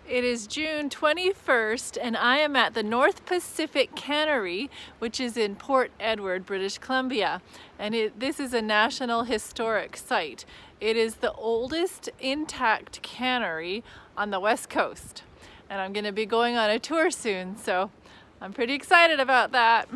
It is June 21st and I am at the North Pacific Cannery, which is in Port Edward, British Columbia. And this is a National Historic Site. It is the oldest intact cannery on the West Coast. And I'm going to be going on a tour soon, so I'm pretty excited about that.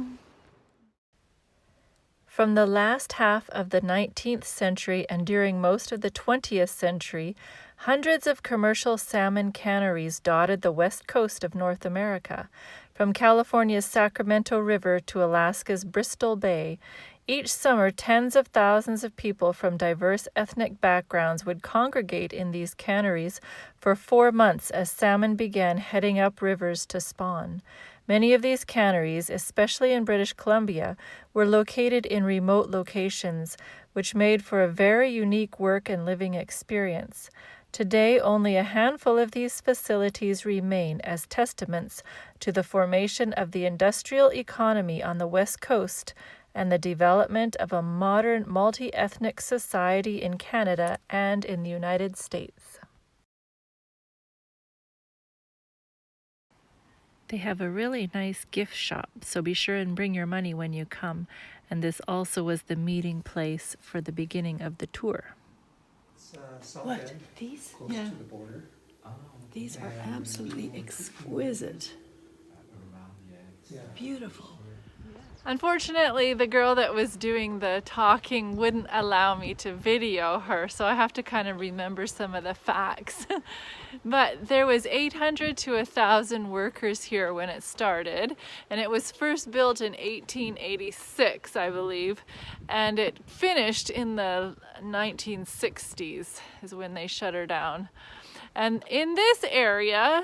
From the last half of the 19th century and during most of the 20th century, hundreds of commercial salmon canneries dotted the west coast of North America. From California's Sacramento River to Alaska's Bristol Bay, each summer tens of thousands of people from diverse ethnic backgrounds would congregate in these canneries for 4 months as salmon began heading up rivers to spawn. Many of these canneries, especially in British Columbia, were located in remote locations, which made for a very unique work and living experience. Today, only a handful of these facilities remain as testaments to the formation of the industrial economy on the West Coast and the development of a modern multi-ethnic society in Canada and in the United States. They have a really nice gift shop, so be sure and bring your money when you come. And this also was the meeting place for the beginning of the tour. What? These? Close to the border. These are absolutely exquisite. Yeah. Beautiful. Unfortunately, the girl that was doing the talking wouldn't allow me to video her, so I have to kind of remember some of the facts. But there was 800 to 1,000 workers here when it started, and it was first built in 1886, I believe, and it finished in the 1960s is when they shut her down. And in this area,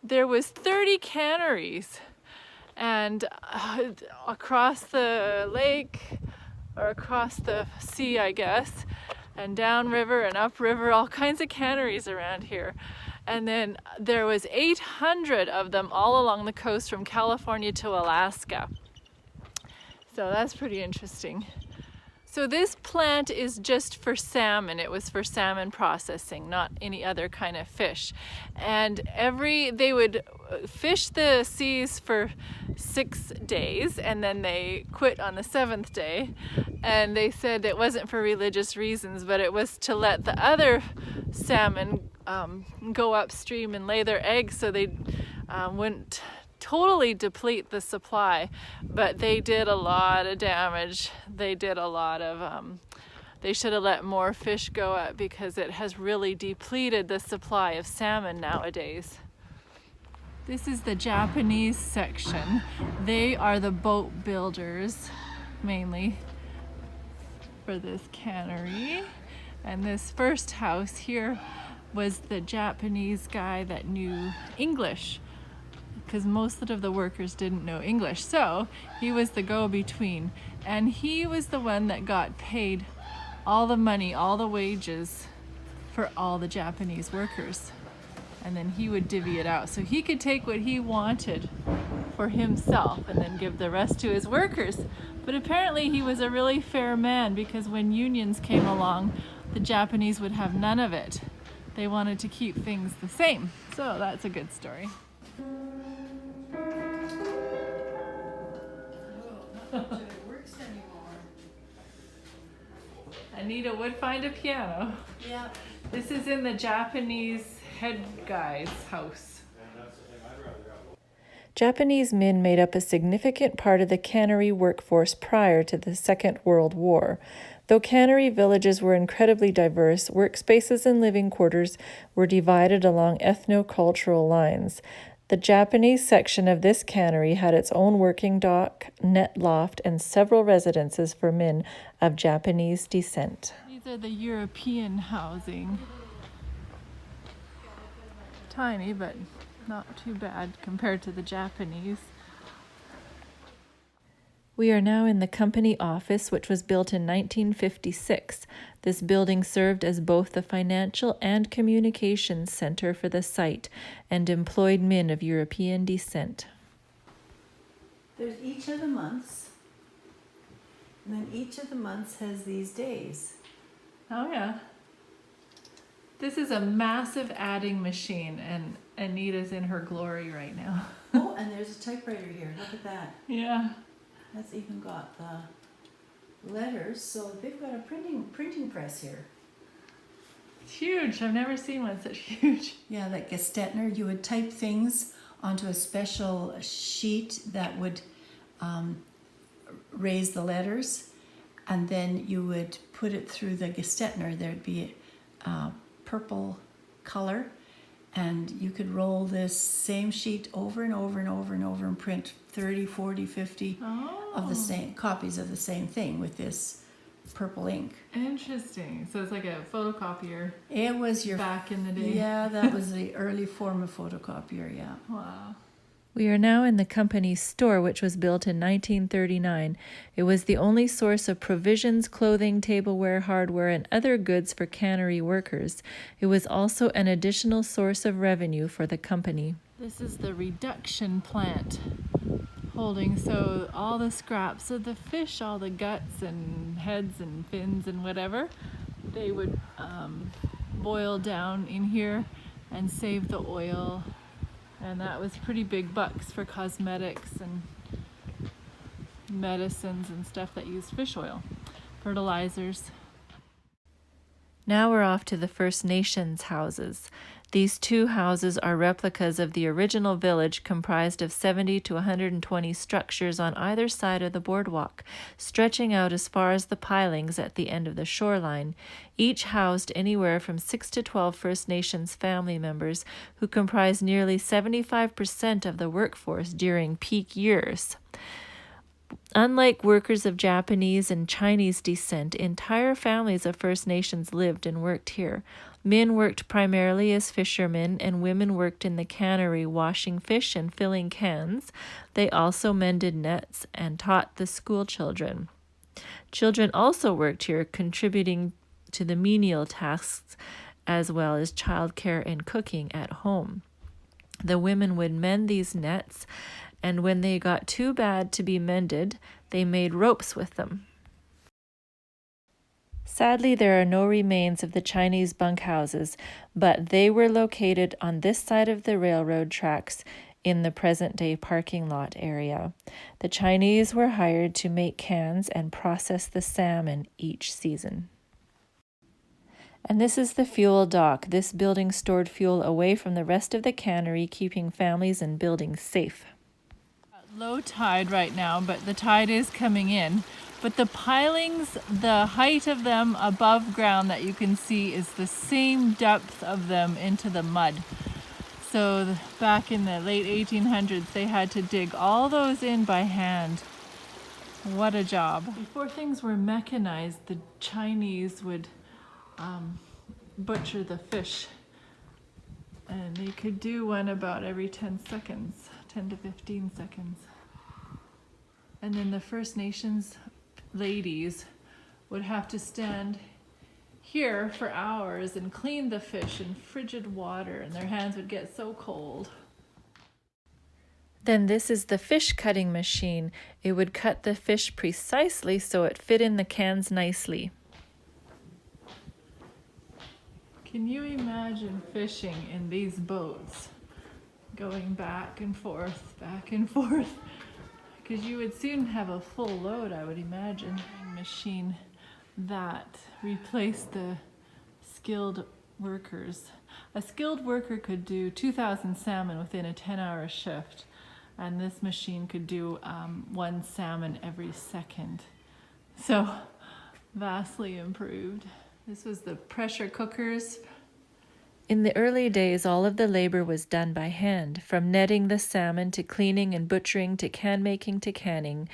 there was 30 canneries. And across the lake, or across the sea, I guess, and downriver and upriver, all kinds of canneries around here. And then there was 800 of them all along the coast from California to Alaska. So that's pretty interesting. So this plant is just for salmon. It was for salmon processing, not any other kind of fish. And they would fish the seas for 6 days and then they quit on the 7th day. And they said it wasn't for religious reasons, but it was to let the other salmon go upstream and lay their eggs so they wouldn't totally deplete the supply. But they did a lot of damage. They did a lot of they should have let more fish go up because it has really depleted the supply of salmon nowadays. This is the Japanese section. They are the boat builders mainly for this cannery. And this first house here was the Japanese guy that knew English, because most of the workers didn't know English. So he was the go-between, and he was the one that got paid all the money, all the wages for all the Japanese workers. And then he would divvy it out. So he could take what he wanted for himself and then give the rest to his workers. But apparently he was a really fair man, because when unions came along, the Japanese would have none of it. They wanted to keep things the same. So that's a good story. Anita would find a piano. Yeah. This is in the Japanese head guy's house. Japanese men made up a significant part of the cannery workforce prior to the Second World War. Though cannery villages were incredibly diverse, workspaces and living quarters were divided along ethno-cultural lines. The Japanese section of this cannery had its own working dock, net loft, and several residences for men of Japanese descent. These are the European housing. Tiny, but not too bad compared to the Japanese. We are now in the company office, which was built in 1956. This building served as both the financial and communications center for the site and employed men of European descent. There's each of the months, and then each of the months has these days. Oh yeah. This is a massive adding machine, and Anita's in her glory right now. Oh, and there's a typewriter here. Look at that. Yeah. That's even got the letters. So they've got a printing press here. It's huge. I've never seen one such huge. Yeah, like a Stetner, you would type things onto a special sheet that would raise the letters, and then you would put it through the Gestetner. There'd be a purple color, and you could roll this same sheet over and over and over and over and print 30, 40, 50 of the same copies of the same thing with this purple ink. Interesting. So it's like a photocopier. It was your back in the day. Yeah, that was the early form of photocopier, yeah. Wow. We are now in the company's store, which was built in 1939. It was the only source of provisions, clothing, tableware, hardware, and other goods for cannery workers. It was also an additional source of revenue for the company. This is the reduction plant holding, so all the scraps of the fish, all the guts and heads and fins and whatever, they would boil down in here and save the oil. And that was pretty big bucks for cosmetics and medicines and stuff that used fish oil, fertilizers. Now we're off to the First Nations houses. These two houses are replicas of the original village, comprised of 70 to 120 structures on either side of the boardwalk, stretching out as far as the pilings at the end of the shoreline. Each housed anywhere from 6 to 12 First Nations family members, who comprise nearly 75% of the workforce during peak years. Unlike workers of Japanese and Chinese descent, entire families of First Nations lived and worked here. Men worked primarily as fishermen, and women worked in the cannery, washing fish and filling cans. They also mended nets and taught the school children. Children also worked here, contributing to the menial tasks as well as childcare and cooking at home. The women would mend these nets, and when they got too bad to be mended, they made ropes with them. Sadly, there are no remains of the Chinese bunkhouses, but they were located on this side of the railroad tracks in the present-day parking lot area. The Chinese were hired to make cans and process the salmon each season. And this is the fuel dock. This building stored fuel away from the rest of the cannery, keeping families and buildings safe. Low tide right now, but the tide is coming in. But the pilings, the height of them above ground that you can see is the same depth of them into the mud. So back in the late 1800s, they had to dig all those in by hand. What a job. Before things were mechanized, the Chinese would butcher the fish. And they could do one about every 10 seconds, 10 to 15 seconds. And then the First Nations ladies would have to stand here for hours and clean the fish in frigid water, and their hands would get so cold. Then this is the fish cutting machine. It would cut the fish precisely so it fit in the cans nicely. Can you imagine fishing in these boats, going back and forth, because you would soon have a full load, I would imagine. Machine that replaced the skilled workers. A skilled worker could do 2,000 salmon within a 10-hour shift, and this machine could do 1 salmon every second. So vastly improved. This was the pressure cookers. In the early days, all of the labor was done by hand, from netting the salmon to cleaning and butchering to can making to canning.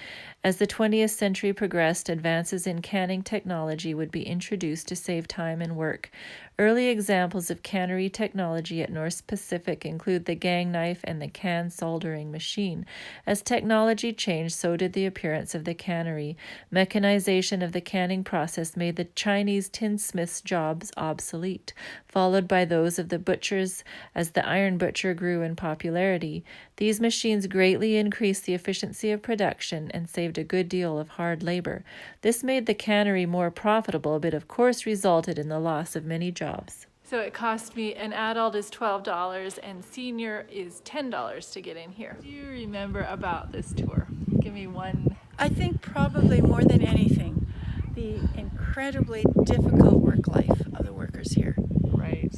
As the 20th century progressed, advances in canning technology would be introduced to save time and work. Early examples of cannery technology at North Pacific include the gang knife and the can soldering machine. As technology changed, so did the appearance of the cannery. Mechanization of the canning process made the Chinese tinsmiths' jobs obsolete, followed by those of the butchers as the iron butcher grew in popularity. These machines greatly increased the efficiency of production and saved a good deal of hard labor. This made the cannery more profitable, but of course resulted in the loss of many jobs. So it cost me, an adult is $12 and senior is $10 to get in here. Do you remember about this tour? Give me one. I think probably more than anything, the incredibly difficult work life of the workers here. Right.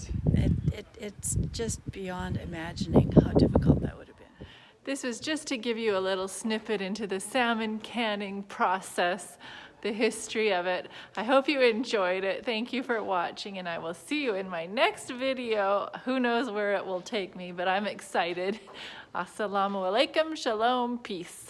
It's just beyond imagining how difficult that would have been. This was just to give you a little snippet into the salmon canning process, the history of it. I hope you enjoyed it. Thank you for watching, and I will see you in my next video. Who knows where it will take me, but I'm excited. Assalamu alaikum, shalom, peace.